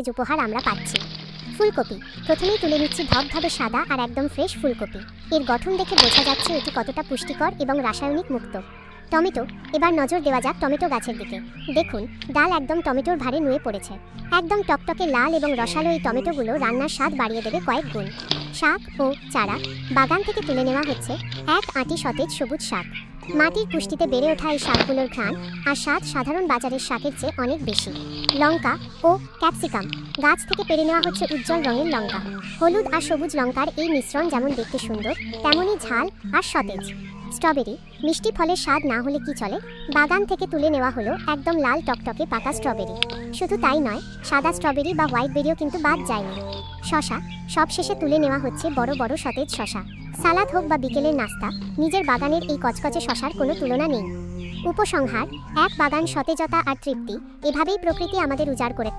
উপহার আমরা পাচ্ছি। ফুলকপি প্রথমেই তুলে নিচ্ছি ধবধবে সাদা আর একদম ফ্রেশ ফুলকপি। এর গঠন দেখে বোঝা যাচ্ছে এটি কতটা পুষ্টিকর এবং রাসায়নিক মুক্ত। টমেটো, এবার নজর দেওয়া যাক টমেটো গাছের দিকে। দেখুন, ডাল একদম টমেটোর ভারে নুয়ে পড়েছে। একদম টকটকে লাল এবং রসালো এই টমেটোগুলো রান্নার স্বাদ বাড়িয়ে দেবে কয়েক গুণ। শাক ও চারা বাগান থেকে তুলে নেওয়া হচ্ছে এক আঁটি সতেজ সবুজ শাক। মাটির পুষ্টিতে বেড়ে ওঠা এই শাকগুলোর ঘ্রাণ আর স্বাদ সাধারণ বাজারের শাকের চেয়ে অনেক বেশি। লঙ্কা ও ক্যাপসিকাম গাছ থেকে পেরে নেওয়া হচ্ছে উজ্জ্বল রঙের লঙ্কা। হলুদ আর সবুজ লঙ্কার এই মিশ্রণ যেমন দেখতে সুন্দর, তেমনই ঝাল আর সতেজ। স্ট্রবেরি, মিষ্টি ফলের স্বাদ না হলে কি চলে, বাগান থেকে তুলে নেওয়া হলো একদম লাল টকটকে পাকা স্ট্রবেরি। শুধু তাই নয়, সাদা স্ট্রবেরি বা হোয়াইট বেরিও কিন্তু বাদ যায়নি। শশা, সবশেষে তুলে নেওয়া হচ্ছে বড় বড় সতেজ শশা। সালাদ হোক বা বিকেলের নাস্তা, নিজের বাগানের এই কচকচে শশার কোনো তুলনা নেই। উপসংহার, এক বাগান সতেজতা আর তৃপ্তি, এভাবেই প্রকৃতি আমাদের উজাড় করে।